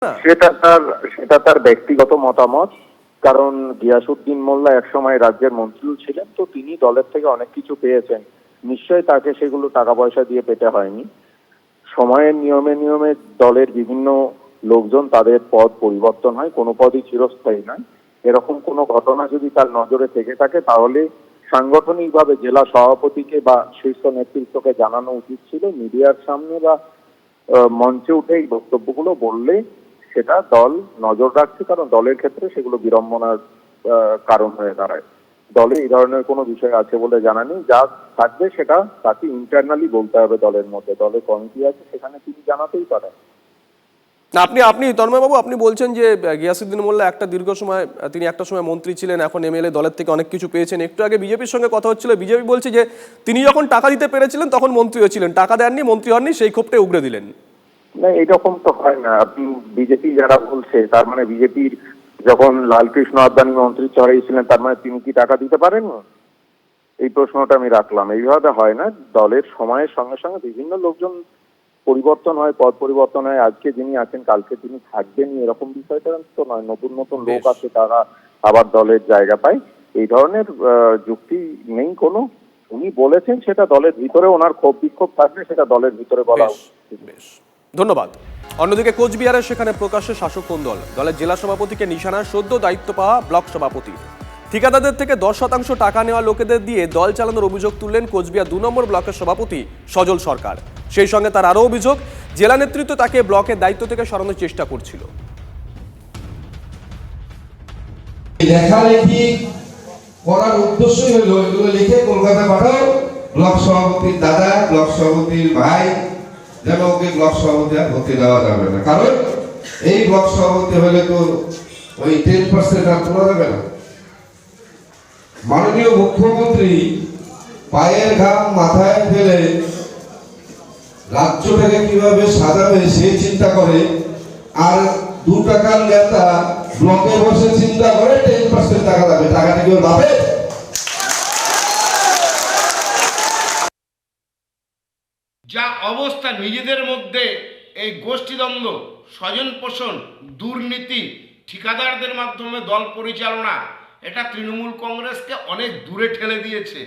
না। সেটা তার ব্যক্তিগত মতামত। কারণ গিয়াসউদ্দিন মোল্লা একসময় রাজ্যের মন্ত্রীও ছিলেন, তো তিনি দলের থেকে অনেক কিছু পেয়েছেন। নিশ্চয়ই তাকে সেগুলো টাকা পয়সা দিয়ে পেতে হয়নি। সময়ের নিয়মে নিয়মে দলের বিভিন্ন লোকজন তাদের পদ পরিবর্তন হয়, কোনো পদই চিরস্থায়ী নয়। এরকম কোনো ঘটনা যদি তার নজরে থেকে থাকে তাহলে সাংগঠনিকভাবে জেলা সভাপতিকে বা শীর্ষ নেতৃত্বকে জানানো উচিত ছিল। মিডিয়ার সামনে বা মঞ্চে উঠে এই বক্তব্যগুলো বললে সেটা দল নজর রাখছে, কারণ দলের ক্ষেত্রে সেগুলো বিড়ম্বনার কারণ হয়ে দাঁড়ায়। দলে এই ধরনের কোনো বিষয় আছে বলে জানা নেই। যা থাকবে সেটা তাকে ইন্টারনালি বলতে হবে দলের মধ্যে। দলের কমিটি আছে, সেখানে তিনি জানাতেই পারেন। না, আপনি তন্ময়বাবু আপনি বলছেন যে গিয়াসউদ্দিন মোল্লা তিনি একটা সময় মন্ত্রী ছিলেন, এখন এমএলএ, দলের থেকে অনেক কিছু পেয়েছেন। একটু আগে বিজেপির সঙ্গে কথা হচ্ছিল, বিজেপি বলছে যে তিনি যখন টাকা দিতে পেরেছিলেন তখন মন্ত্রীও ছিলেন, টাকা দেননি, মন্ত্রী হননি, সেই ক্ষোভটাই উগড়ে দিলেন। না, এরকম তো হয় না। আপনি বিজেপি যারা বলছে তার মানে বিজেপির যখন লালকৃষ্ণ আদবানি মন্ত্রী চড়াইছিলেন তার মানে তিনি কি টাকা দিতে পারেন? এই প্রশ্নটা আমি রাখলাম। এইভাবে হয় না। দলের সময়ের সঙ্গে সঙ্গে বিভিন্ন লোকজন পরিবর্তন হয়, পদ পরিবর্তন হয়। আজকে যিনি আছেন কালকে তিনি থাকবেন, এরকম বিষয়টা তো নয়। নতুন নতুন লোক আছে, তারা আবার দলের জায়গা পায়। এই ধরনের যুক্তি নেই কোনো। উনি বলেছেন সেটা দলের ভিতরে, ওনার ক্ষোভ বিক্ষোভ থাকবে সেটা দলের ভিতরে বলা উচিত। বেশ, ধন্যবাদ। অন্যদিকে কোচবিহারের সেখানে প্রকাশ্যে শাসক কোন দল, দলের জেলা সভাপতিকে নিশানা সদ্য দায়িত্ব পাওয়া ব্লক সভাপতি। ঠিকাদারদের থেকে 10% টাকা নেওয়া লোকেদের দিয়ে দল চালানোর অভিযোগ তুললেন কোচবিহার 2 নম্বর ব্লকের সভাপতি সজল সরকার। সেই সঙ্গে তার আরও অভিযোগ, জেলা নেতৃত্ব তাকে ব্লকের দায়িত্ব থেকে সরানোর চেষ্টা করছিল। লেখালেখি করার উদ্দেশ্যই হলো এগুলো লিখে কলকাতা পাঠাও, ব্লক সভাপতির দাদা, ব্লক সভাপতির ভাই, যেন ওকে ব্লক সভাপতি আর হতে দেওয়া যাবে না। কারণ এই ব্লক সভাপতি হলে তো ওই 10% আর তোলা যাবে না। মাননীয় মুখ্যমন্ত্রী পায়ের ঘাম মাথায় ফেলে রাজ্যটাকে কিভাবে সাজাবে সেই চিন্তা করে, আর 2 টাকার নেতা ব্লকে বসে চিন্তা করে 10% টাকা যাবে। টাকাটা কেউ পাবে? যা অবস্থা নিজেদের মধ্যে এই গোষ্ঠীদ্বন্দ্ব, স্বজন পোষণ, দুর্নীতি, ঠিকাদারদের মাধ্যমে দল পরিচালনা, এটা তৃণমূল কংগ্রেসকে অনেক দূরে ঠেলে দিয়েছে।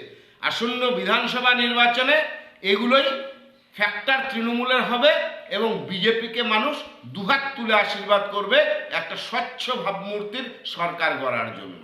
আসন্ন বিধানসভা নির্বাচনে এগুলোই ফ্যাক্টর তৃণমূলের হবে এবং বিজেপিকে মানুষ দুহাত তুলে আশীর্বাদ করবে একটা স্বচ্ছ ভাবমূর্তির সরকার গড়ার জন্য।